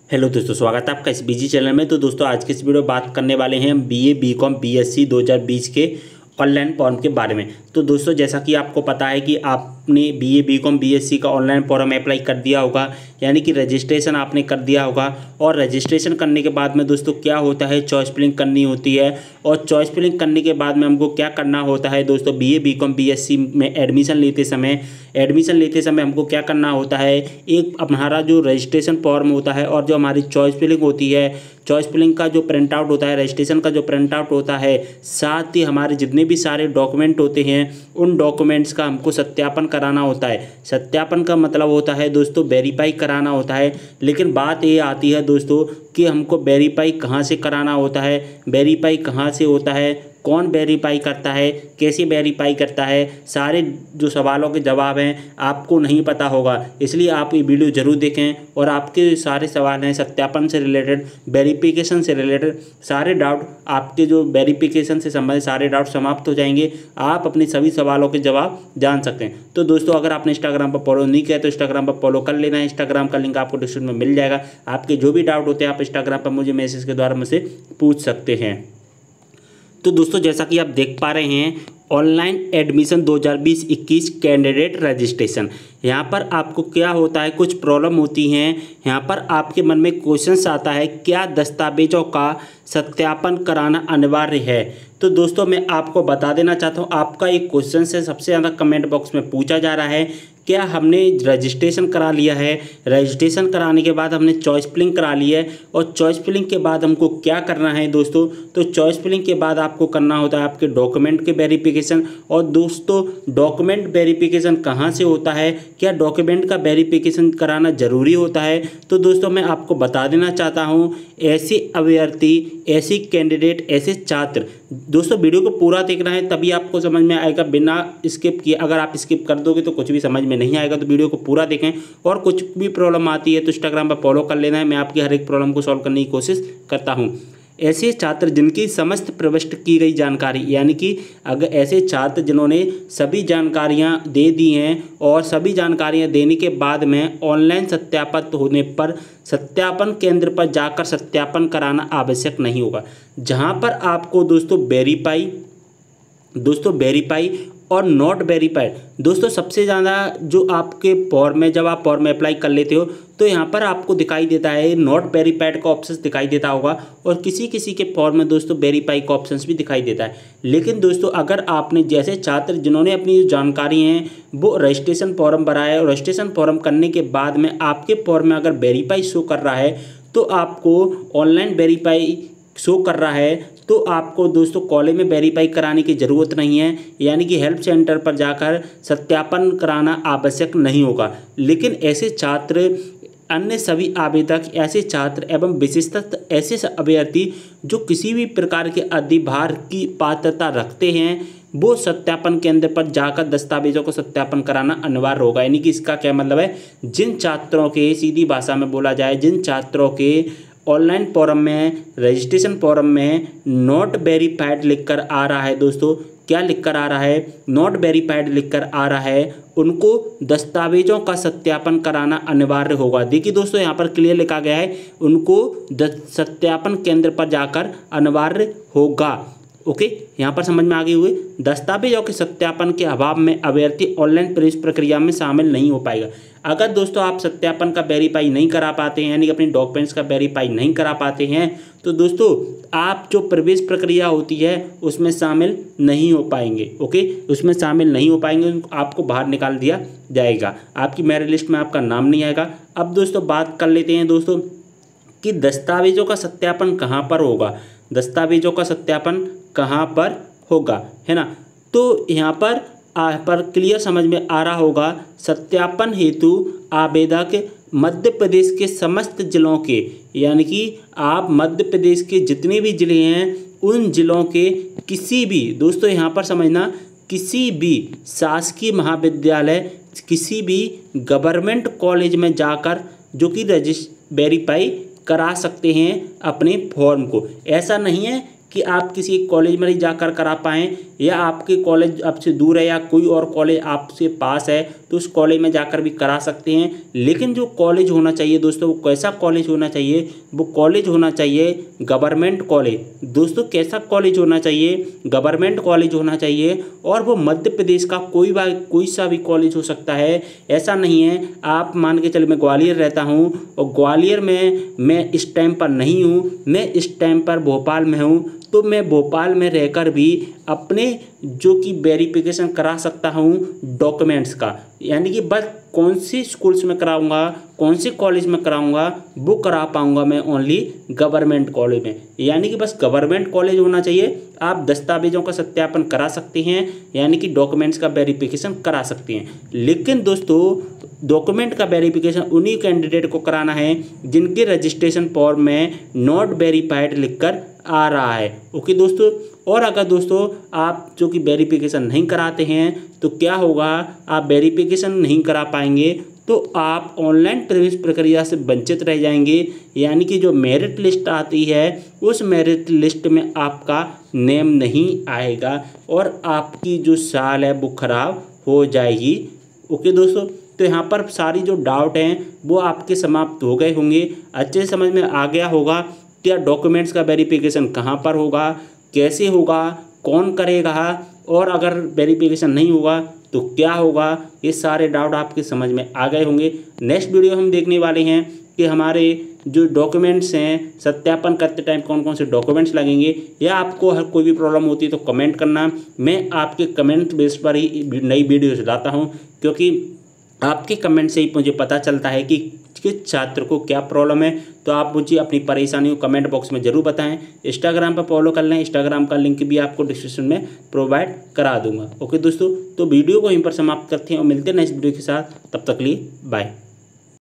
Hello दोस्तों, स्वागत है आपका इस बीजी चैनल में। तो दोस्तों आज के इस वीडियो बात करने वाले हैं हम बीए बीकॉम बीएससी 2020 के ऑनलाइन फॉर्म के बारे में। तो दोस्तों जैसा कि आपको पता है कि आपने बीए बीकॉम बीएससी का ऑनलाइन फॉर्म अप्लाई कर दिया होगा, यानी कि रजिस्ट्रेशन आपने कर दिया होगा। और रजिस्ट्रेशन करने के बाद में दोस्तों क्या होता है, चॉइस फिलिंग करनी होती है। और चॉइस फिलिंग करने के बाद में हमको क्या करना होता है दोस्तों, बीए बीकॉम बीएससी में एडमिशन लेते समय हमको क्या करना होता है, एक हमारा जो रजिस्ट्रेशन फॉर्म होता है और जो हमारी चॉइस फिलिंग होती है, चॉइस फिलिंग का जो प्रिंट आउट होता है, रजिस्ट्रेशन का जो प्रिंट आउट होता है, साथ ही हमारे जितने भी सारे डॉक्यूमेंट होते हैं उन डॉक्यूमेंट्स का हमको सत्यापन कराना होता है। सत्यापन का मतलब होता है दोस्तों वेरीफाई कराना होता है। लेकिन बात ये आती है दोस्तों कि हमको वेरीफाई कहाँ से कराना होता है, वेरीफाई कहाँ से होता है, कौन वेरीफाई करता है, कैसे वेरीफाई करता है, सारे जो सवालों के जवाब हैं आपको नहीं पता होगा। इसलिए आप ये वीडियो ज़रूर देखें और आपके सारे सवाल हैं सत्यापन से रिलेटेड, वेरिफिकेशन से रिलेटेड सारे डाउट, आपके जो वेरिफिकेशन से संबंधित सारे डाउट समाप्त हो जाएंगे। आप अपने सभी सवालों के जवाब जान सकते हैं। तो दोस्तों अगर आपने इंस्टाग्राम पर फॉलो नहीं किया तो इंस्टाग्राम पर फॉलो कर लेना है। इंस्टाग्राम का लिंक आपको डिस्क्रिप्शन में मिल जाएगा। आपके जो भी डाउट होते हैं आप इंस्टाग्राम पर मुझे मैसेज के द्वारा मुझसे पूछ सकते हैं। तो दोस्तों जैसा कि आप देख पा रहे हैं, ऑनलाइन एडमिशन 2020-21 कैंडिडेट रजिस्ट्रेशन, यहाँ पर आपको क्या होता है, कुछ प्रॉब्लम होती हैं। यहाँ पर आपके मन में क्वेश्चंस आता है, क्या दस्तावेजों का सत्यापन कराना अनिवार्य है। तो दोस्तों मैं आपको बता देना चाहता हूँ, आपका एक क्वेश्चन से सबसे ज़्यादा कमेंट बॉक्स में पूछा जा रहा है, क्या हमने रजिस्ट्रेशन करा लिया है, रजिस्ट्रेशन कराने के बाद हमने चॉइस फिलिंग करा ली है और चॉइस फिलिंग के बाद हमको क्या करना है दोस्तों। तो चॉइस फिलिंग के बाद आपको करना होता है आपके डॉक्यूमेंट के वेरिफिकेशन। और दोस्तों डॉक्यूमेंट वेरिफिकेशन कहाँ से होता है, क्या डॉक्यूमेंट का वेरिफिकेशन कराना ज़रूरी होता है। तो दोस्तों मैं आपको बता देना चाहता हूँ, ऐसे अभ्यर्थी, ऐसे कैंडिडेट, ऐसे छात्र, दोस्तों वीडियो को पूरा देखना है तभी आपको समझ में आएगा, बिना स्किप किए अगर आप स्किप कर दोगे तो कुछ भी समझ में नहीं आएगा। तो वीडियो को पूरा देखें और कुछ भी प्रॉब्लम आती है तो इंस्टाग्राम पर फॉलो कर लेना है। मैं आपकी हर एक प्रॉब्लम को सॉल्व करने की कोशिश करता हूँ। ऐसे छात्र जिनकी समस्त प्रविष्ट की गई जानकारी, यानी कि अगर ऐसे छात्र जिन्होंने सभी जानकारियां दे दी हैं और सभी जानकारियां देने के बाद में ऑनलाइन सत्यापित होने पर सत्यापन केंद्र पर जाकर सत्यापन कराना आवश्यक नहीं होगा। जहां पर आपको दोस्तों वेरीफाई और नॉट वेरीफाइड, दोस्तों सबसे ज़्यादा जो आपके फॉर्म में, जब आप फॉर्म में अप्लाई कर लेते हो तो यहाँ पर आपको दिखाई देता है नॉट वेरीफाइड का ऑप्शन दिखाई देता होगा और किसी किसी के फॉर्म में दोस्तों वेरीफाई का ऑप्शन भी दिखाई देता है। लेकिन दोस्तों अगर आपने, जैसे छात्र जिन्होंने अपनी जानकारी हैं वो रजिस्ट्रेशन फॉर्म भरा है और रजिस्ट्रेशन फॉर्म करने के बाद में आपके फॉर्म में अगर वेरीफाई शो कर रहा है तो आपको ऑनलाइन वेरीफाई शो कर रहा है तो आपको दोस्तों कॉलेज में वेरीफाई कराने की ज़रूरत नहीं है, यानी कि हेल्प सेंटर पर जाकर सत्यापन कराना आवश्यक नहीं होगा। लेकिन ऐसे छात्र, अन्य सभी आवेदक, ऐसे छात्र एवं विशेषतः ऐसे अभ्यर्थी जो किसी भी प्रकार के अधिभार की पात्रता रखते हैं वो सत्यापन केंद्र पर जाकर दस्तावेजों को सत्यापन कराना अनिवार्य होगा। यानी कि इसका क्या मतलब है, जिन छात्रों के, सीधी भाषा में बोला जाए, जिन छात्रों के ऑनलाइन फॉर्म में, रजिस्ट्रेशन फॉर्म में नॉट वेरीफाइड लिखकर आ रहा है दोस्तों, क्या लिखकर आ रहा है, नॉट वेरीफाइड लिखकर आ रहा है, उनको दस्तावेजों का सत्यापन कराना अनिवार्य होगा। देखिए दोस्तों यहाँ पर क्लियर लिखा गया है, उनको सत्यापन केंद्र पर जाकर अनिवार्य होगा। ओके, यहाँ पर समझ में आ गई हुई। दस्तावेजों के सत्यापन के अभाव में अभ्यर्थी ऑनलाइन प्रवेश प्रक्रिया में शामिल नहीं हो पाएगा। अगर दोस्तों आप सत्यापन का वेरीफाई नहीं करा पाते हैं, यानी कि अपने डॉक्यूमेंट्स का वेरीफाई नहीं करा पाते हैं, तो दोस्तों आप जो प्रवेश प्रक्रिया होती है उसमें शामिल नहीं हो पाएंगे। ओके, उसमें शामिल नहीं हो पाएंगे, आपको बाहर निकाल दिया जाएगा, आपकी मेरिट लिस्ट में आपका नाम नहीं आएगा। अब दोस्तों बात कर लेते हैं दोस्तों कि दस्तावेजों का सत्यापन कहाँ पर होगा, दस्तावेजों का सत्यापन कहाँ पर होगा, है ना। तो यहाँ पर क्लियर समझ में आ रहा होगा, सत्यापन हेतु आवेदक मध्य प्रदेश के समस्त जिलों के, यानी कि आप मध्य प्रदेश के जितने भी ज़िले हैं उन जिलों के किसी भी, दोस्तों यहाँ पर समझना, किसी भी शासकीय महाविद्यालय, किसी भी गवर्नमेंट कॉलेज में जाकर जो कि वेरीफाई करा सकते हैं अपने फॉर्म को। ऐसा नहीं है कि आप किसी एक कॉलेज में नहीं जाकर करा पाएँ, या आपके कॉलेज आपसे दूर है या कोई और कॉलेज आपसे पास है तो उस कॉलेज में जाकर भी करा सकते हैं। लेकिन जो कॉलेज होना चाहिए दोस्तों, वो कैसा कॉलेज होना चाहिए, वो कॉलेज होना चाहिए गवर्नमेंट कॉलेज। दोस्तों कैसा कॉलेज होना चाहिए, गवर्नमेंट कॉलेज होना चाहिए, और वो मध्य प्रदेश का कोई सा भी कॉलेज हो सकता है। ऐसा नहीं है आप मान के चलिए मैं ग्वालियर रहता हूँ और ग्वालियर में मैं इस टाइम पर नहीं हूँ, मैं इस टाइम पर भोपाल में हूँ, तो मैं भोपाल में रहकर भी अपने जो कि वेरिफिकेशन करा सकता हूँ डॉक्यूमेंट्स का। यानी कि बस कौन से स्कूल्स में कराऊंगा, कौन से कॉलेज में कराऊंगा, वो करा पाऊंगा मैं ओनली गवर्नमेंट कॉलेज में। यानी कि बस गवर्नमेंट कॉलेज होना चाहिए, आप दस्तावेजों का सत्यापन करा सकते हैं, यानी कि डॉक्यूमेंट्स का वेरिफिकेशन करा सकते हैं। लेकिन दोस्तों डॉक्यूमेंट का वेरिफिकेशन उन्हीं कैंडिडेट को कराना है जिनके रजिस्ट्रेशन फॉर्म में नॉट वेरीफाइड लिखकर आ रहा है। ओके दोस्तों, और अगर दोस्तों आप जो कि वेरिफिकेशन नहीं कराते हैं तो क्या होगा, आप वेरिफिकेशन नहीं करा पाएंगे तो आप ऑनलाइन प्रवेश प्रक्रिया से वंचित रह जाएंगे। यानी कि जो मेरिट लिस्ट आती है उस मेरिट लिस्ट में आपका नेम नहीं आएगा और आपकी जो साल है वो खराब हो जाएगी। ओके दोस्तों, तो यहाँ पर सारी जो डाउट हैं वो आपके समाप्त हो गए होंगे, अच्छे से समझ में आ गया होगा क्या डॉक्यूमेंट्स का वेरिफिकेशन कहाँ पर होगा, कैसे होगा, कौन करेगा, और अगर वेरिफिकेशन नहीं हुआ तो क्या होगा। ये सारे डाउट आपके समझ में आ गए होंगे। नेक्स्ट वीडियो हम देखने वाले हैं कि हमारे जो डॉक्यूमेंट्स हैं सत्यापन करते टाइम कौन कौन से डॉक्यूमेंट्स लगेंगे, या आपको हर कोई भी प्रॉब्लम होती है तो कमेंट करना। मैं आपके कमेंट बेस पर ही नई वीडियोस लाता हूँ, क्योंकि आपके कमेंट से ही मुझे पता चलता है कि किस छात्र को क्या प्रॉब्लम है। तो आप मुझे अपनी परेशानी को कमेंट बॉक्स में ज़रूर बताएं। इंस्टाग्राम पर फॉलो कर लें, इंस्टाग्राम का लिंक भी आपको डिस्क्रिप्शन में प्रोवाइड करा दूंगा। ओके दोस्तों, तो वीडियो को यहीं पर समाप्त करते हैं और मिलते हैं नेक्स्ट वीडियो के साथ। तब तक लिए बाय।